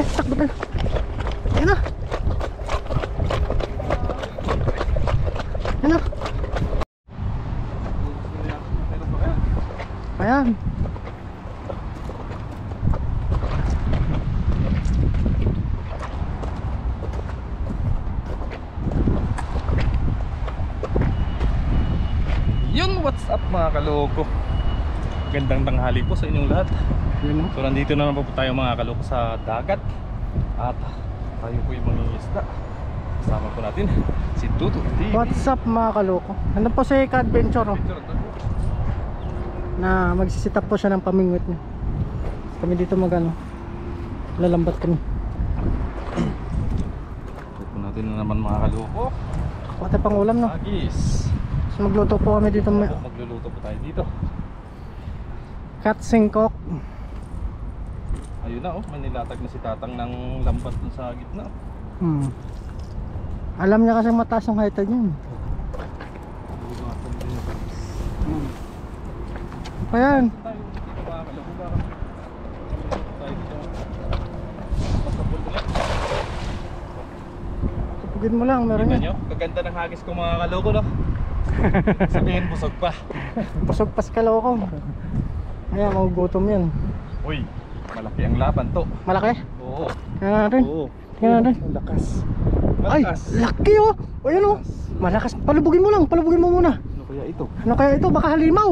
takbo tayo. Yan na. Yan na. Ayan. Yun, what's up mga kaloko. Gandang tanghali po sa inyong lahat. So nandito na naman po tayo mga kaloko sa dagat. At tayo po yung mangingisda. Kasama po natin si Tutu TV. What's up mga kaloko. Nandun po si Ka-Adventure na magsisitap po siya ng pamingwit niya. Kami dito magano, lalambat kami. Ito po natin na naman mga kaloko. Pati pang ulam no. Agis. So magluto po kami dito. Magluluto po tayo dito. Cat singkok. Ayun na oh, may nilatag na si tatang ng lambat dun sa gitna. Alam niya kasi mataas ang height niya. Ayan. Tupugin mo lang, meron yan. Kaganda ng hagis ko mga kaloko no. Sabihin busog pa. Busog pa si kaloko. Ayan, magugutom yan. Uy, malaki ang laban to. Malaki? Oo. Tingnan natin. Tingnan natin. Lakas. Ay, laki oh. Ayan oh. Malakas. Palubugin mo lang, palubugin mo muna. Ano kaya ito? Ano kaya ito? Baka halimaw.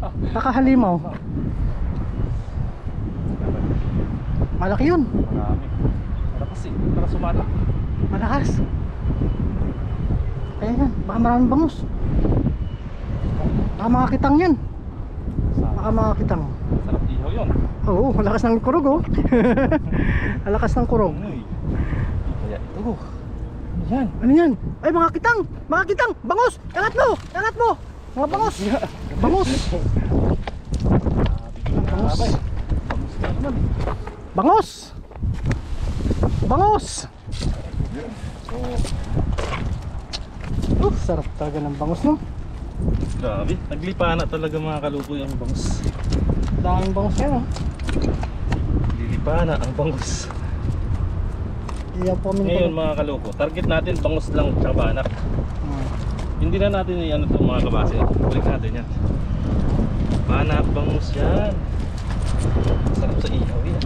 Baka halimaw. Malaki yun. Marami. Malakas eh. Malakas sumatak. Malakas. Ayan yan. Baka maraming bangus. Baka mga kitang yan. Baka mga kitang. Sarap ihaw yun. Oo, malakas ng kurog oh. Malakas ng kurog. Uy. Kaya ito. Ano yan? Ano yan? Ay, mga kitang! Mga kitang! Bangus! Angat mo! Angat mo! Mga bangus! Bangus! Bangus! Bangus na naman. Bangus! Bangus! Sarap talaga ng bangus no? Grabe. Naglipa na talaga mga kaloko yung bangus. Daming bangus yan oh. Lilipa na ang bangus. Iyan po kami Ngayon mga kaloko, target natin bangus lang tsaka banak. Hindi na natin i-ano ito mga kabase. Balik natin yan. Banak, bangus yan. Sarap sa ihaw yan.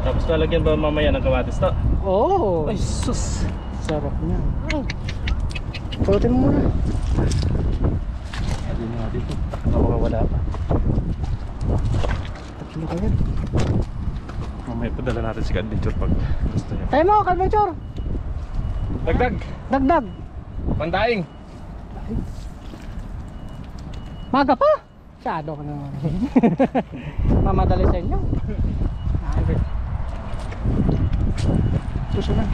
Tapos lalagyan ba mamaya ng kamatis to? Oo! Ay sus! Sarap niya. Pulutin mo muna. Hindi na natin ito. Nakawawala pa. Tatlo ka yan. Mamaya padala natin si Ka-Adventure pag gusto niya. Tayo mo, Ka-Adventure! Dagdag! Dagdag! Pandaing! Maga pa! Shadow ka naman. Mamadali sa inyo. Susunod.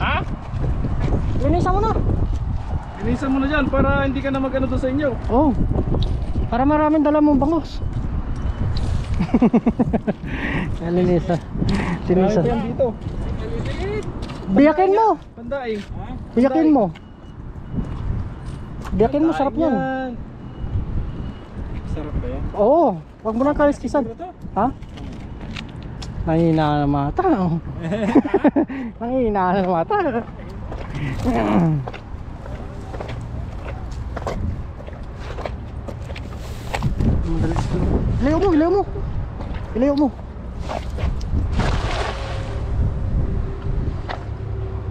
Ha? Linisan mo na. Linisan mo na dyan para hindi ka na mag-ano doon sa inyo. Oo. Para maraming dala mong bangus. Linisan. Linisan. Yan dito. Biyakin mo. Pandaing. Biyakin mo. Biyakin mo, sarap yan. Sarap ba yan? Oo. Huwag mo nang kaliskisan. Ha? Nangihina na ng mata. Nangihina na ng mata. Ilayo mo, ilayo mo. Ilayo mo.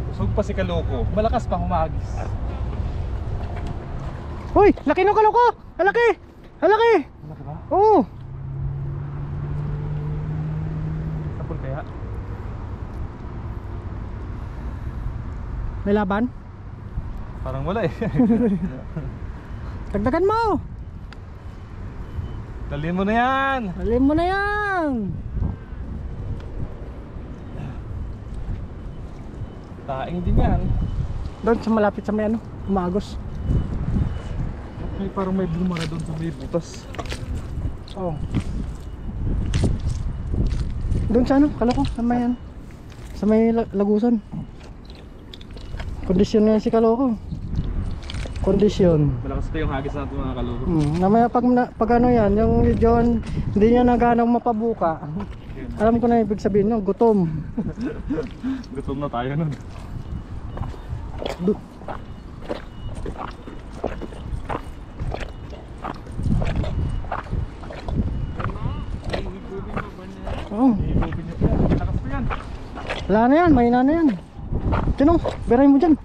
Busog pa si kaloko. Malakas pa humagis. Hoy, laki ng kaloko. Halaki. Halaki. Malaki ba? Oo. Sapul kaya? May laban? Parang wala eh. Dagdagan mo. Dalhin mo na yan. Alin mo na yan. Taing din yan. Doon sa malapit sa may ano, umagos. Ay, parang may bumara doon sa may butas. Oo. Doon sa ano, kaloko, sa may ano, sa may lagusan. Kondisyon na si kaloko. kondisyon. Malakas pa yung hagis natin mga kaloko. Namaya pag ano yan, yung medyo hindi niya naganang mapabuka. Alam ko na ibig sabihin nyo, gutom. Gutom na tayo nun. Oh. Malakas pa yan. Wala na yan, mahina na yan. Tinong, beray mo dyan.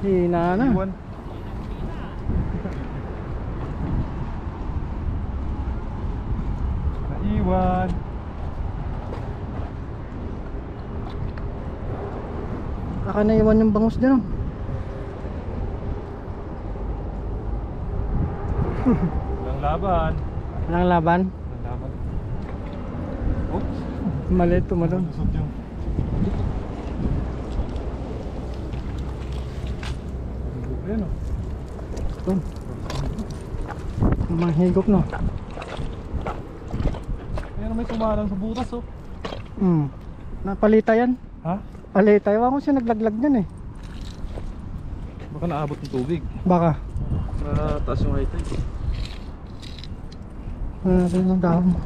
Hina na. Iwan. Naiwan. Baka naiwan yung bangus dyan. Oh. Walang laban. Walang laban. Walang laban. Oops. Maliit tumalon. Lusot yung. Ayan o. Doon. Mahigop no. Ayan may tumalang sa butas oh. Napalita yan. Ha? Palita. Ewan ko siya naglaglag niyan eh. Baka naabot ng tubig. Baka. Taas yung high tide. Ito yung dahon.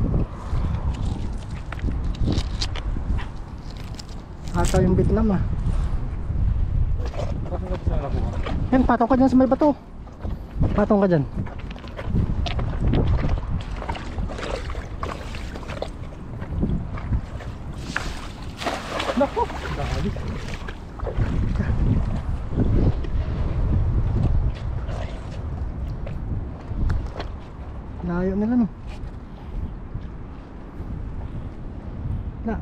Ata yung Vietnam ah. Bakit nga siya nakuha? Yan, patong ka dyan sa may bato. Patong ka dyan. Naku! Dahali. Layo nila no. Na.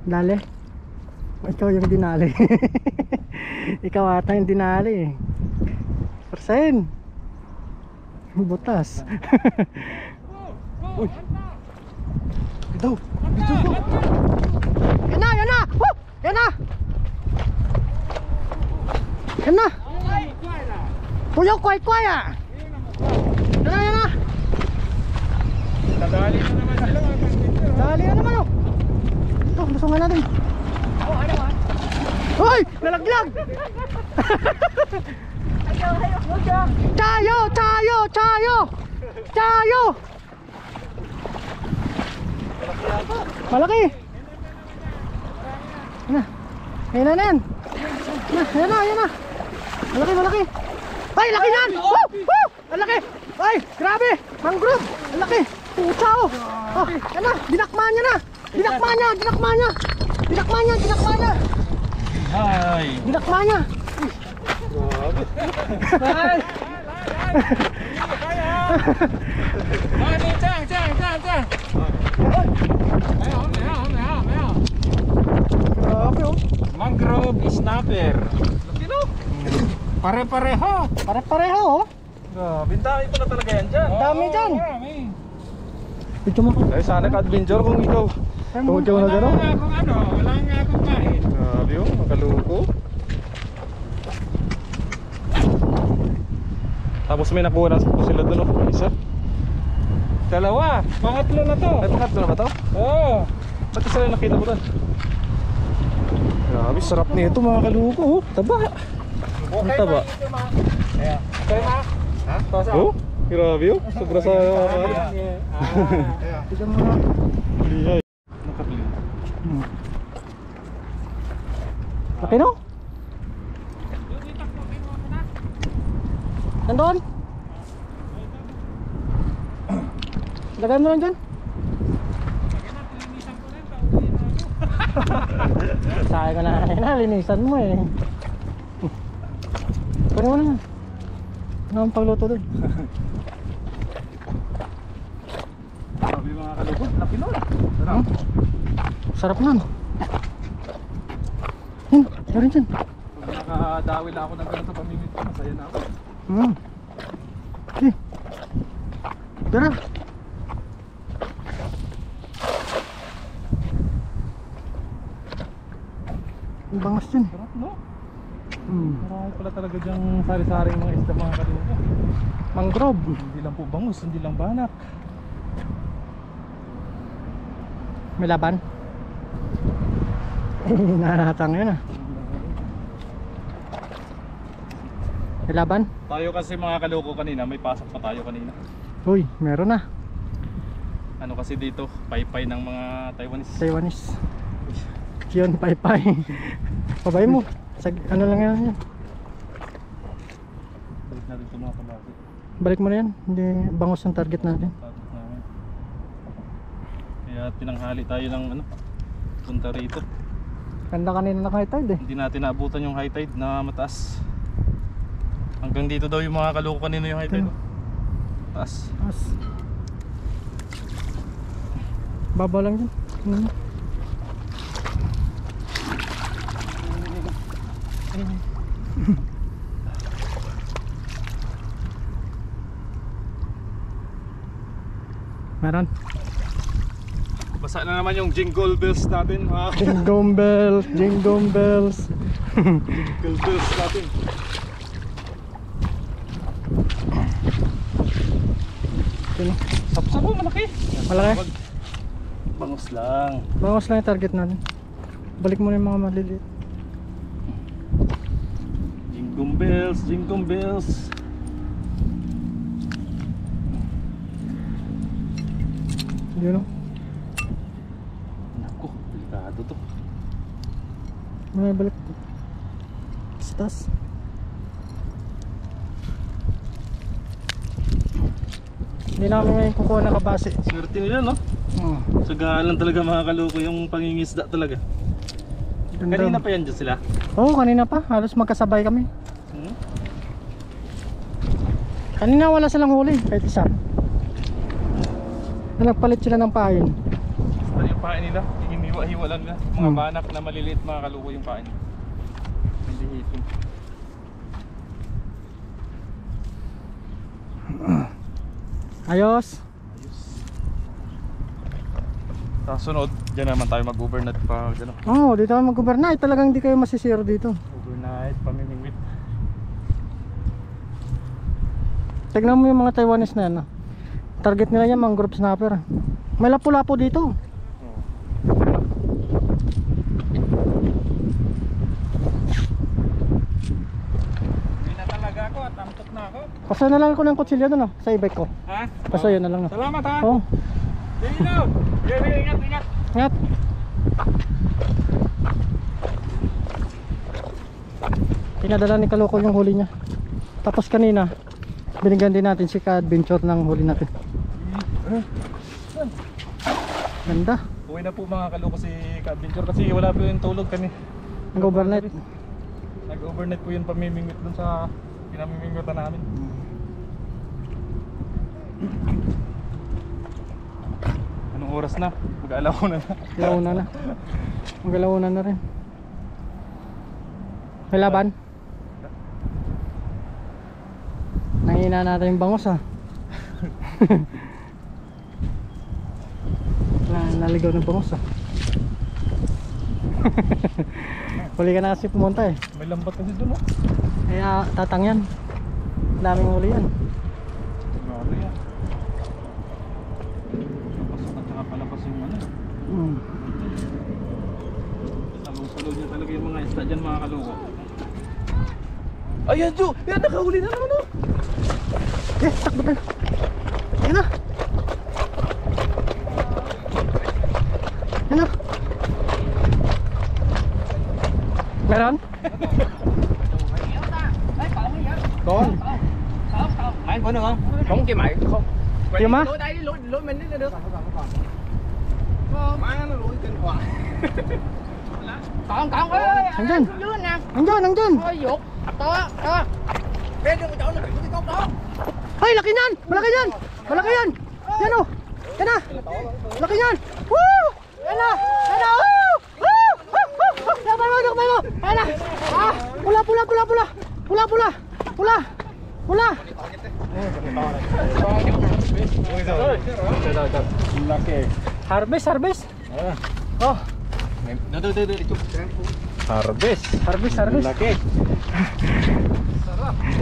Dali. Ikaw yung dinali. Ikaw ata yung dinali. Persen. Butas. Uy! Ito! Ito ko! Yan na! Yan na! Woo! Yan na! Yan na! Puyo kway-kway ah! Yan na! Yan na! Nadali na naman sila mga kapitero. Dali na naman oh! Ito, lusungan natin. Hoy! Nalaglag! Tayo! Tayo! Tayo! Tayo! Malaki! Yan na! Yan na yan! Yan na! Yan na! Malaki! Malaki! Ay! Laki yan! Woo! Woo! Ang laki! Ay! Grabe! Mangrove! Ang laki! Pucha oh! Oh! Yan na! Dinakma niya na! Dinakma niya! Dinakma niya! Dinakma niya! Dinakma niya! Hi! Dinakma niya! Grabe! Ay! Grabe oh! Mangrove snapper! Laki no? Pare-pareho! Pare-pareho oh! Grabe, dami pala talaga yan dyan. Dami dyan! Picture mo ko. Ay, sana ka-adventure kung ikaw. Kung ikaw na gano'n. Wala nga akong kain. Grabe yun, makaluko. Tapos may nakuha na sila doon, oh. Isa. Dalawa, pangatlo na to. Ay, pangatlo na ba to? Oo. Ba't isa lang nakita mo doon? Grabe, sarap nito mga kaluko, oh. Taba. Ang taba. Ayan. Okay na? Ha? Tosa. Oh, grabe oh. Sobra sa Picture mo na. Lihay. Nakabili. Laki no? Nandun? Lagay mo lang dyan. Sabi ko na, linisan mo eh. Kunin mo na. Ano ang pagluto dun? Grabe mga kaluko. Laki nun. Hmm? Sarap nun. Yan, meron dyan. Pag nakadawi na ako ng gano'n sa pamimit ko, masaya na ako. Okay. Tara. Ang bangas dyan. Sarap no? Hmm. Marami pala talaga dyang sari-saring mga isda mga kaluko. Mangrove. Hindi lang po bangus, hindi lang banak. May laban. Nanatang yun ah. May laban? Tayo kasi mga kaloko kanina, may pasok pa tayo kanina. Uy, meron na. Ano kasi dito, paypay ng mga Taiwanese. Taiwanese. Yun, paypay. Pabay mo. Ano lang yan. Balik natin ito mga kabasi. Balik mo na yan. Hindi bangos ang target natin. Tapos namin. Kaya tinanghali tayo ng ano, punta rito. Ganda kanina na high tide eh. Hindi natin naabutan yung high tide na mataas. Hanggang dito daw yung mga kaloko kanina yung high tide. Taas. As. Baba lang yun. Meron. Basa na naman yung jingle bells natin. Jingle bells, jingle bells. Jingle bells natin. Sino? Sapsap po, malaki. Malaki? Bangos lang. Bangos lang yung target natin. Balik mo na yung mga maliliit. Jingle bells, jingle bells. Yun o. Naku, delikado to. May balik. Stas. Hindi namin ngayon kukuha na kabase. Swerte nila, no? Sagalan talaga mga kaloko yung pangingisda talaga. Kanina pa yan dyan sila? Oo, kanina pa. Halos magkasabay kami. Hmm? Kanina wala silang huli, kahit isa. Nagpalit sila ng pain. Basta yung pain nila, hinihiwa-hiwa lang na. Mga banak na maliliit mga kaloko yung pain. Hindi hitin. Ayos. Sa sunod, dyan naman tayo mag-overnight pa gano'n. Oo, dito kami mag-overnight. Talagang hindi kayo masisiro dito. Overnight, pamimingwit. Tignan mo yung mga Taiwanese na yan. Ah. Target nila yan, mangrove snapper. May lapu-lapu dito. Hindi na talaga ako at amtok na ako. Paso na lang ako ng kutsilyo doon sa e-bike ko. Ha? Paso yun na lang. Salamat ha. Oo. Dino. Ingat, ingat. Ingat. Pinadala ni Kaloko yung huli niya. Tapos kanina binigyan din natin si ka-adventure ng huli natin. Ganda. Uwi na po mga kaloko si ka-adventure kasi wala po yung tulog kami. Nag-overnight. Nag-overnight po yung pamimingwit dun sa pinamimingwitan namin. Anong oras na? Mag-alauna na. Launa na. Mag-alauna na rin. May laban. Nangina natin yung bangos ah. Naligaw ng bangos ah. Huli ka na kasi pumunta eh. May lambat kasi dun oh. Kaya tatang yan. Daming huli yan. Grabe yan. Pasok at saka palabas yung ano. Salong-salong niya talaga yung mga isda dyan mga kaloko. Ayan Jo! Yan! Nakahuli na naman oh! Eh, takbo tayo. Yan na. Yan na. Meron? Con. Anh có được không? Không cái máy không. Yêu má? Lối đây đi, lối mình đi là được. Má nó lối trên quả. Còn ơi. Nandyan. Dưới anh nè. Nandyan, nandyan. Ôi vuột. To to. Bên trong chỗ nó bị cái cốc đó. Ay, laki yan! Malaki yan! Malaki yan! Yan o! Yan na! Laki yan! Woo! Yan na! Yan na! Woo! Woo! Woo! Dakbay mo! Dakbay mo! Yan na! Ah! Pula! Pula! Pula! Pula! Pula! Pula! Pula! Pula! Harvest! Harvest! Oh! Harvest! Harvest! Harvest! Laki!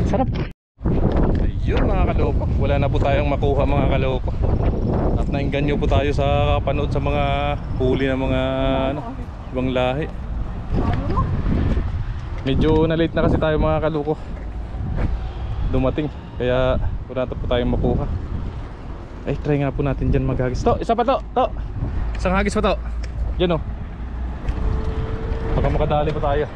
Sarap! Ayun mga kaloko, wala na po tayong makuha mga kaloko. At At nainganyo po tayo sa panood sa mga huli ng mga ano, ibang lahi. Medyo na late na kasi tayo mga kaluko dumating, kaya wala po tayong makuha. Ay, try nga po natin dyan maghagis. To, isa pa to, to. Isang hagis pa to. Yan o. Baka makadali pa tayo.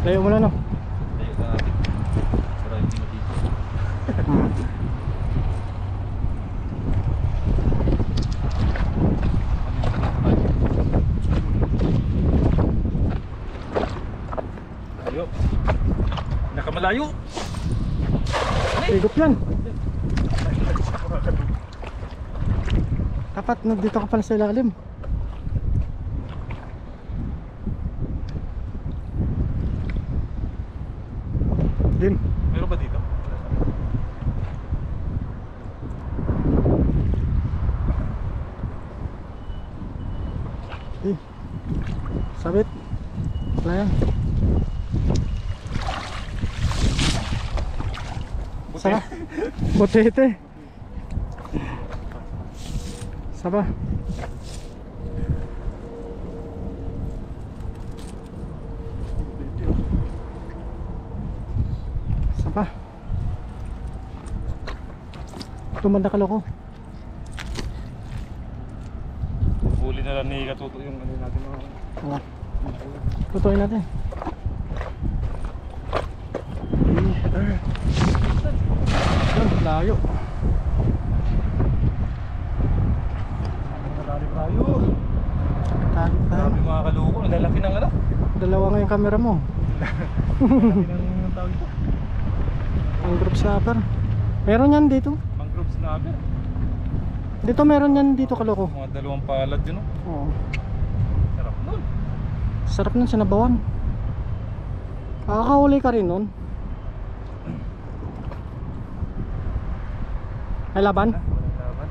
Layo mo na no. Layo na natin. Para hindi matito. Layo. Nakamalayo. Higop yan. Dapat nandito ka pala sa ilalim. Dim. Meron ba dito? Eh. Sabit. Wala yan. Saba. Botete. Saba. Saba. Tumanda ka loko. Huli na lang ni Katuto yung ano natin mga. Oo. Tutuin natin. Yan, layo. Madali tayo. Tayo. Grabe mga kaluko, ang lalaki ng ano? Dalawa nga yung camera mo. Lalaki ng tawag ito. Ang group snapper. Meron yan dito. Mangrove snapper. Dito meron yan dito kaloko. Mga dalawang palad yun, no? Oo. Sarap nun. Sarap nun, sinabawan. Makakahuli ka rin nun. Ay laban? Walang laban.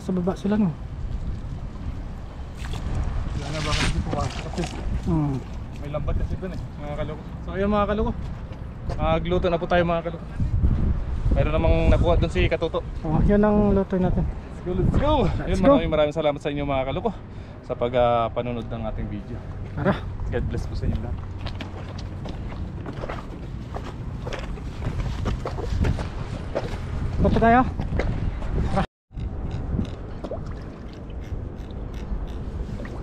Sa baba sila no. Wala na baka hindi pumasok kasi may lambat kasi dun eh, mga kaluko. So ayun mga kaluko, magluto na po tayo mga kaluko. Meron namang nakuha dun si Katuto. Oh, yun ang lutoy natin. Let's go, let's go! Let's Ayun, go. maraming salamat sa inyo mga kaluko sa panonood ng ating video. Tara. God bless po sa inyo lahat. Luto tayo.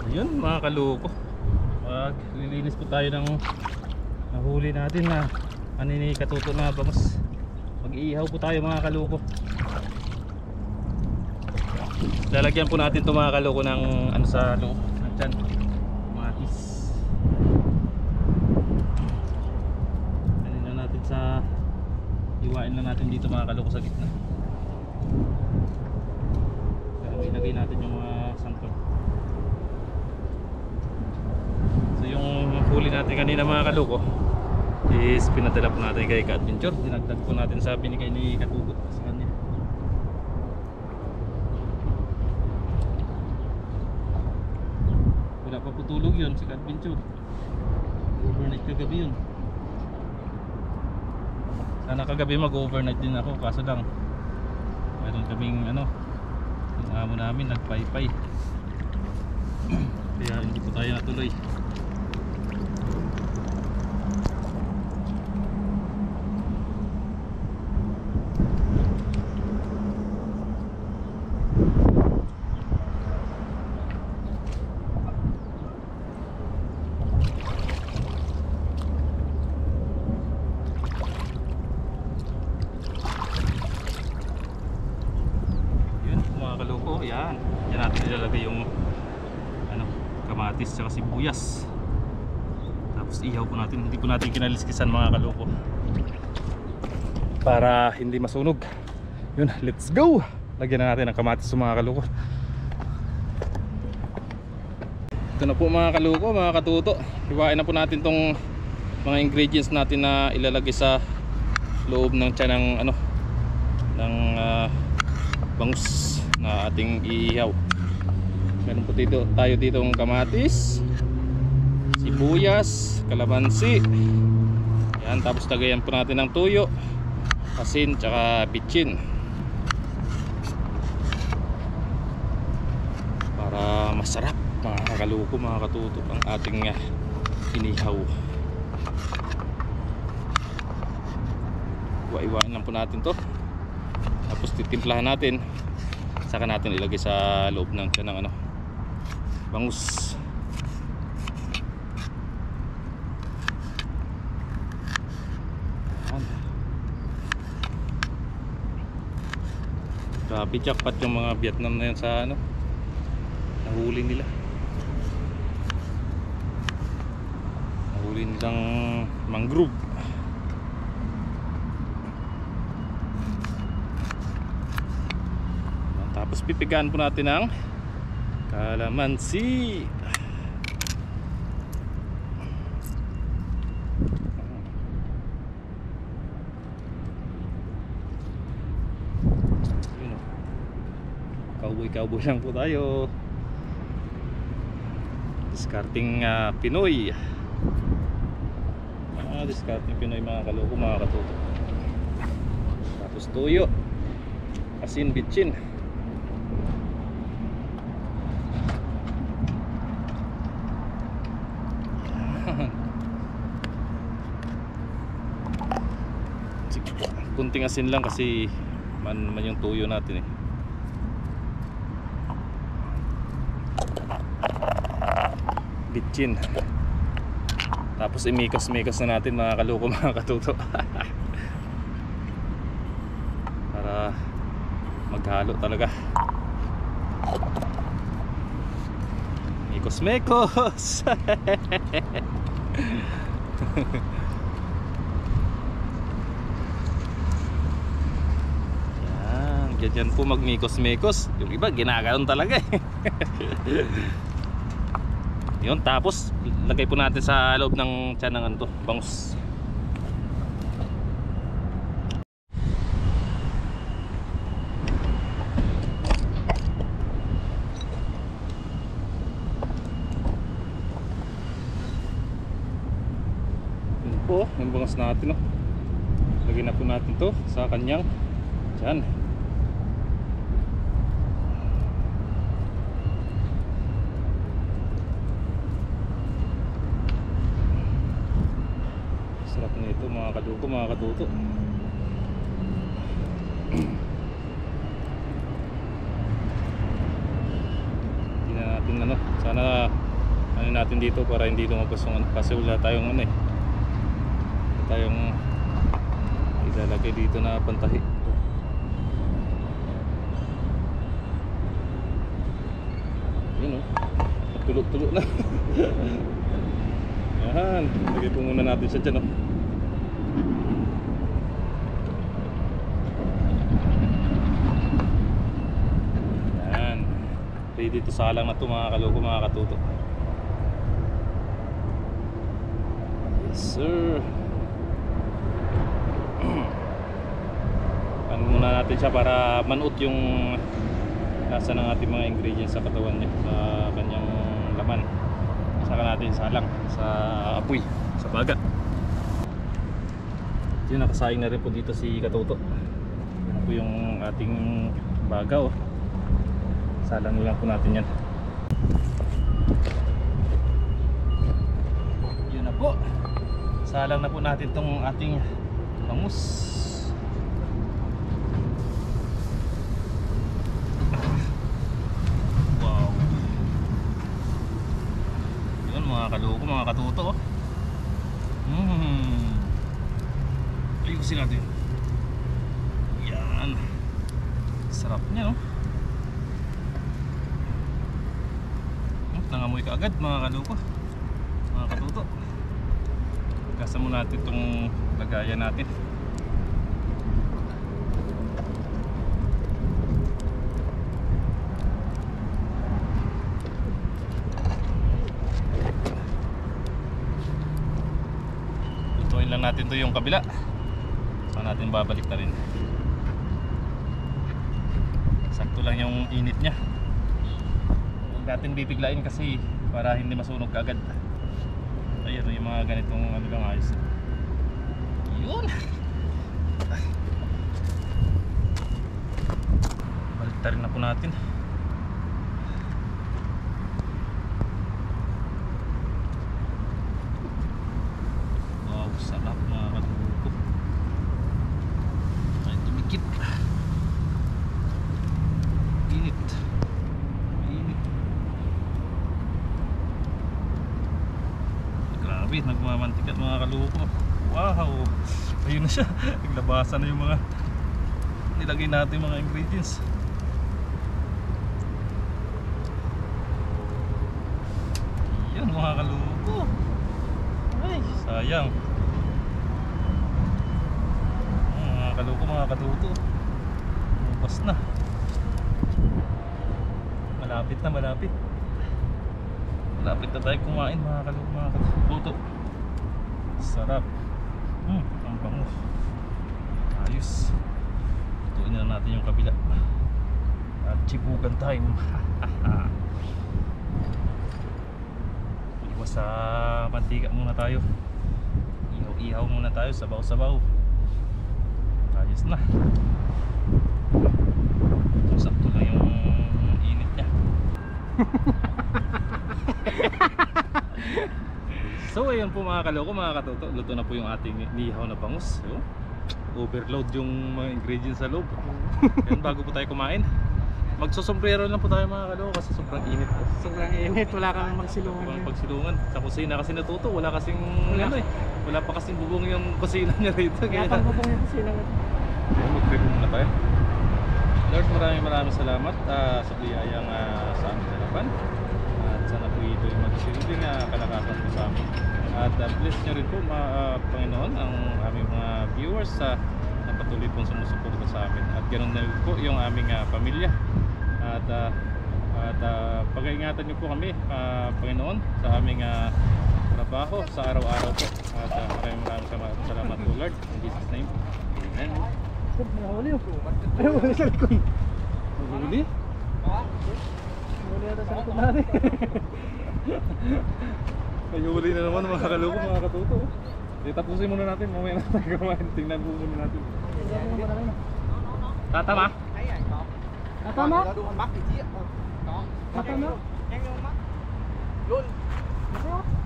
Ayun mga kaluko, maglilinis po tayo ng nahuli natin na ano ni Katuto na bangus. Mag-iihaw po tayo mga kaluko. Lalagyan po natin ito mga kaluko ng ano sa loob ng tiyan, matis. Ano na natin sa iwain lang natin dito mga kaluko sa gitna. Pero ilagay natin yung mga sangkot. So yung huli natin kanina mga kaluko is pinadala po natin kay Ka-Adventure. Dinagdag po natin sa binigay ni Katuto sa kanya. Wala pa po tulog yun si Ka-Adventure. Overnight kagabi yun. Sana kagabi mag-overnight din ako, kaso lang meron kaming ano, yung amo namin nagpaypay. Kaya hindi po tayo natuloy. Yan natin ilalagay yung kamatis at sibuyas. Tapos ihaw po natin, hindi po natin kinaliskisan mga kaloko para hindi masunog. Yun, let's go! Lagyan na natin ang kamatis mga kaloko. Ito na po mga kaloko, mga katuto. Hiwain na po natin tong mga ingredients natin na ilalagay sa loob ng tiyan ng ng bangus na ating iihaw. Meron po tayo dito ng kamatis, sibuyas, kalamansi. Yan, tapos lagayan po natin ng tuyo, asin, tsaka bitchin para masarap mga kaloko, mga katuto ang ating inihaw. Iwain lang po natin to, tapos titimplahan natin, saka natin ilagay sa loob ng tiyan ng bangus. Grabe, jackpot yung mga Vietnam na yun sa nahuli nila. Nahuli nilang mangrove. Tapos pipigaan po natin ng kalamansi. Cowboy lang po tayo. Discarding Pinoy. Discarding Pinoy mga kaloko, mga katuto. Tapos tuyo, asin, bitchin. Kunting asin lang kasi man yung tuyo natin eh. Bitchin. Tapos imikos-mikos na natin mga kaloko, mga katuto. Para maghalo talaga. Mikos-mikos. Ganyan po magmikos-mikos. Yung iba ginaganon talaga eh. Yun, tapos lagay po natin sa loob ng tiyan ng bangus. Yun po, yung bangus natin lagay na po natin to sa kanyang tiyan. Sarap nito mga kadugo, mga katuto. Hindi na natin sana natin dito para hindi lumabas yung kasi wala tayong wala tayong ilalagay dito na pantahi. Yun tulog-tulog na. Yan, lagay po muna natin siya dyan Yan, ready to salang na ito mga kaloko, mga katuto. Yes sir. Ano muna natin siya para manuot yung lasa ng ating mga ingredients sa katawan niya, sa kanyang laman. Saka natin salang sa apoy, sa baga. Yun, nakasaing na rin po dito si katuto. Yan po yung ating baga Salang lang po natin yan. Yun na po. Salang na po natin tong ating bangus. Wow. Yun mga kaloko, mga katuto ayusin natin. Yan. Sarap niya Nangamoy amoy kaagad mga kaloko, mga katuto. Gasa mo natin itong lagayan natin. Lutuin lang natin to yung kabila. Saan natin babalik na rin. Sakto lang yung init nya. Huwag natin bibiglain kasi para hindi masunog agad. Ayan yung mga ganitong ano lang ayos. Yun. Baliktarin na po natin. Wow, sarap mga katuko. Ay, tumikit. Init. Init. Grabe, nagmamantika mga kaloko. Wow, ayun na siya. Naglabasan na yung mga nilagay natin mga ingredients. Yan mga kaloko. Ay, sayang. Mga kaloko, mga katuto. Lumabas na. Malapit na, malapit. Malapit na tayo kumain mga kaloko, mga katuto. Sarap. Ang bango. Ayos. Tutuin na natin yung kabila. At chibugan time. Iwas sa mantika muna tayo. Ihaw-ihaw muna tayo. Sabaw-sabaw. Ayos na. Sakto lang yung init niya. So ayun po mga kaloko, mga katuto, luto na po yung ating nihaw na bangus. So, overload yung mga ingredients sa loob. Yan, bago po tayo kumain, magsusombrero lang po tayo mga kaloko kasi sobrang init po. Sobrang init, wala kang magsilungan Walang yun. pagsilungan sa kusina kasi natuto, wala kasing ano eh, wala pa kasing bubong yung kusina niya rito. Kaya pang bubong yung kusina. Mag-prep muna tayo. Lord, maraming salamat sa biyayang sa aming harapan. At sana po ito yung magsilbing kalakasan po sa amin. At bless nyo rin po Panginoon ang aming mga viewers na patuloy pong sumusuporta sa amin. At ganoon na rin po yung aming pamilya. At pag-iingatan nyo po kami Panginoon sa aming trabaho sa araw-araw po. At maraming salamat po Lord. In Jesus name, Amen. Nahuli yun. Ayaw mo sa likod. Mahuli? Nahuli yata sa likod natin. Ayuli na naman mga kaloko, mga katuto. Tapusin muna natin, mamaya na tayo kumain. Tingnan po muna natin. Tatama? Tatama? Mắt thì chia. Có. Tatama? Nhanh vô mắt. Luôn.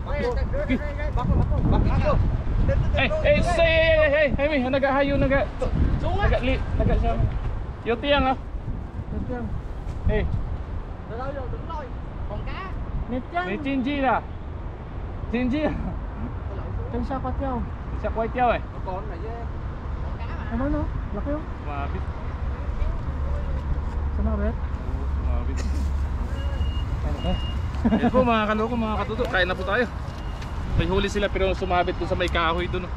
Bắt vô. Hey, mi, nagahayo, naga siya. Yo tiang ah. Hey, Từ đâu rồi, đứng rồi. Còn cá. Nít yan. may chinji na. Chinji. Yung sa patyaw. Sa kway tiyaw eh. Con này với con cá mà. Ano no? Laki yun. Mabit. Sa mabit? Mabit. Yan po mga kaloko, mga katuto, kain na po tayo. May huli sila pero sumabit doon sa may kahoy doon.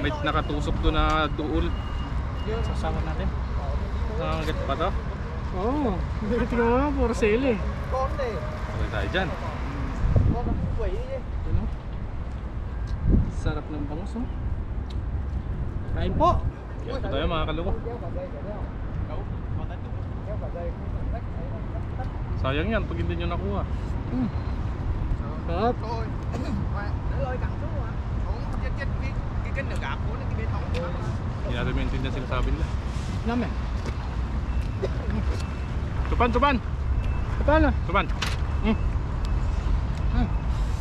May nakatusok doon na duol. Sasawan natin. Nangangagat pa to. Oo. Hindi tingnan mo, puro sili. Con này. Okay tayo dyan. Con nó cũng quỷ đi. Ano? Sarap ng bangus oh. Kain po! Yan po tayo mga kaloko. Kéo vào dây rồi đấy không? Đâu? Con tách được. Kéo vào dây. Sayang yan pag hindi nyo nakuha. Sarap. Thôi. Để ơi cặn xuống hả? Không, chết cái kênh đường gạp của nó cái bê tông. Hindi natin maintindihan sinasabi nila. Nami. Tupan! Paano? Tupan!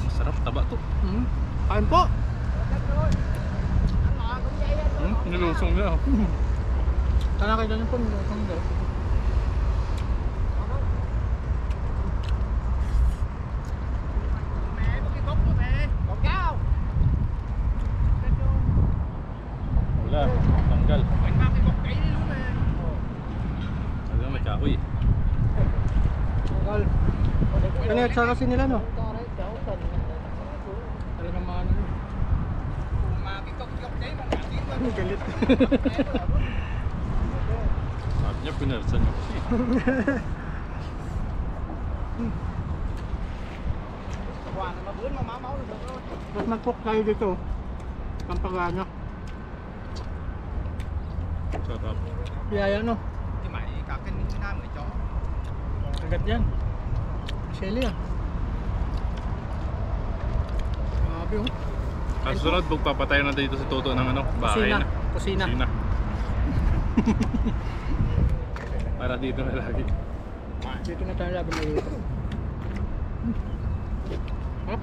Masarap, taba to. Kain po! Anh ngồi cũng dây á. Nilusong nila. Sana kayo dyan po, nilusong nila. Mẹ có cái cốc nữa mẹ. Còn cá không? Wala, tanggal. Mình bao cái cốc kỹ đi luôn nè. Ano may kahoy. Ano yung tsaka kasi nila no? Galit. Sabi niya, pinarsan niya kasi. Mas mag-cook tayo dito. Pampagana. Sarap. Biyaya no. Thì mày cả cái nam người chó. Agad yan. Shelly ah. Grabe oh. Ang sunod, magpapatay na dito sa Toto ng ano, bahay na. Kusina. Kusina. Para dito na lagi. Dito na tayo laban na dito. Hop.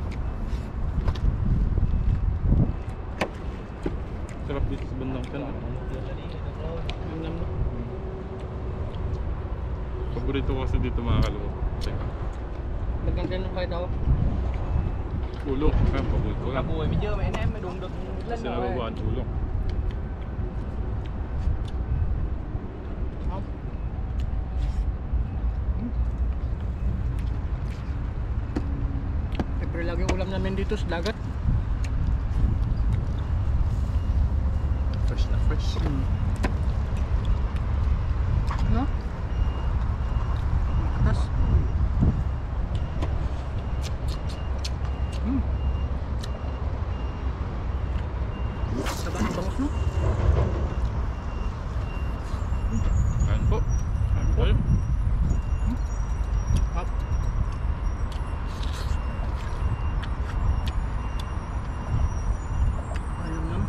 Sarap dito sa bandang kan. Ang no. Paborito ko kasi dito mga kalungkot. Maganda nung kahit ako. Ulong. Paborito ko Cả lang. buổi mình dơ mà anh em mới đụng được lên Kasi rồi. nakukuhaan ulong. Hop. Siyempre lagi ulam namin dito sa dagat. Fresh na fresh. No? Makatas. Saba ng bangus no? Kain po. Kain po tayo. Hop. Ayun lang.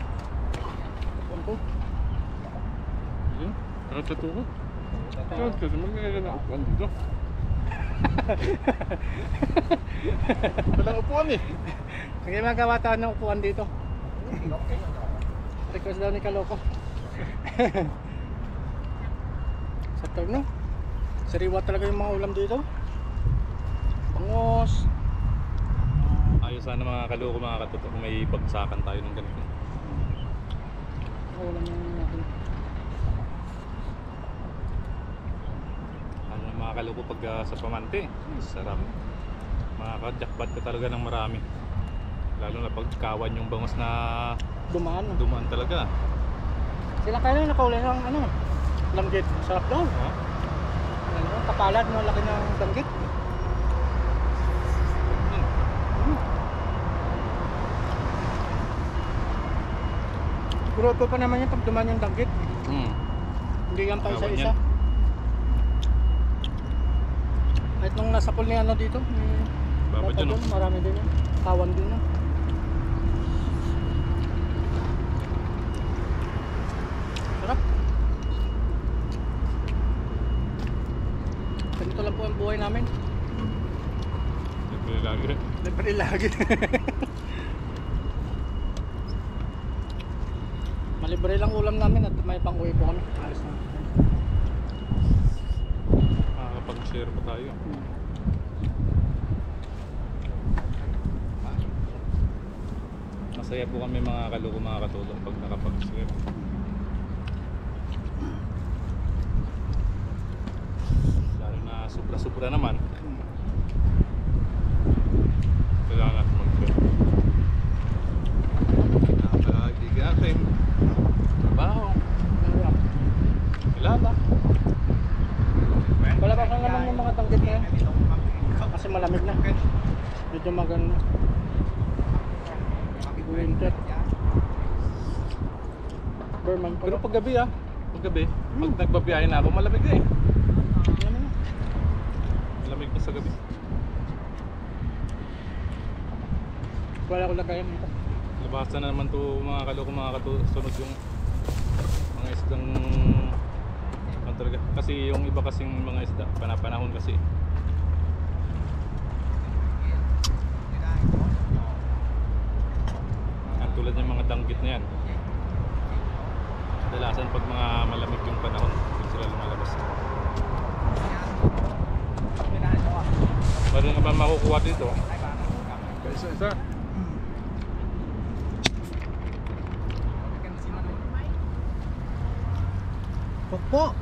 Tukuan ko. Yun. Ang tatuko. Saan kasi magkakaroon ng upuan dito? Walang upuan eh. Sige magawa tayo ng upuan dito. Request daw ni Kaloko. Sa turno. Sariwa talaga yung mga ulam dito. Bangos. Ayos sana mga kaloko mga katuto kung may bagsakan tayo ng ganito. Ulam yung natin. Ano mga kaloko pag sa pamante, sarap. Makaka-jackpot ka talaga ng marami. Lalo na pag kawan yung bangos na Dumaan. dumaan talaga. Sila kaya lang nakauli ng ano, langgit. Sarap daw. Ha? Ano, kapalad no, laki ng langgit. Grupo pa naman yan pag dumaan yung langgit. Hmm. Hindi yan pa Kawan isa-isa. yan. Kahit nung nasa pool ni ano dito, Baba dyan, doon, marami din yan. Kawan din yan. Sarap. Ganito lang po ang buhay namin. Libre lagi rin. Libre lagi. Malibre lang ulam namin at may pang-uwi po kami. Ayos na. Makakapag-share pa tayo. Masaya po kami mga kaloko mga katulong pag nakapag-share. Lalo na supra-supra naman. Kailangan natin mag-share. Nakakagigil natin. Trabaho. Kilala. Palabakan naman yung mga tanggit na yan. Kasi malamig na. Medyo maganda. Winter. Berman pa. Pero paggabi paggabi, pag nagbabiyahe na ako, malamig na eh. Malamig na sa gabi. Wala ko lagayan dito. Labasan na naman to mga kaloko mga sunod yung mga isdang ano talaga. Kasi yung iba kasing mga isda, panapanahon kasi. Ang tulad ng mga danggit na yan. Kadalasan pag mga malamig yung panahon, hindi sila lumalabas. Meron nga ba makukuha dito? Isa-isa. Pokpo.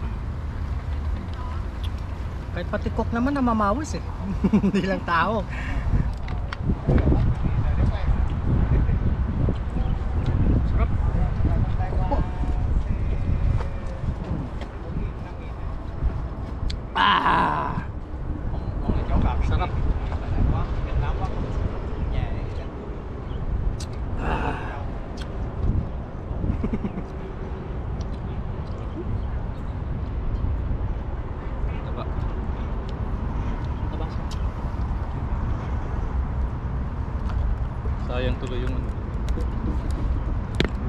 Kahit pati cook naman namamawis eh. Hindi lang tao. Sarap. Oh. Ah. Sarap. Taba. Sayang tuloy yung ano.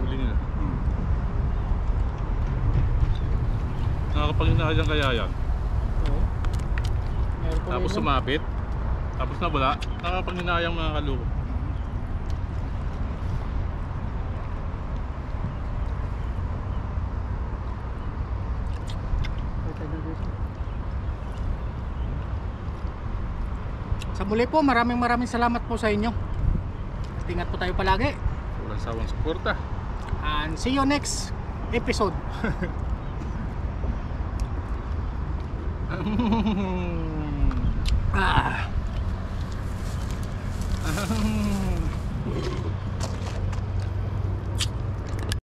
Huli nila. Nakakapanghinayang kaya yan. Oo. Meron po Tapos yun. sumapit. Tapos nawala. Nakakapanghinayang mga kaloko. Sa muli po, maraming salamat po sa inyo. Ingat po tayo palagi. Walang sawang suporta. And see you next episode. Ah.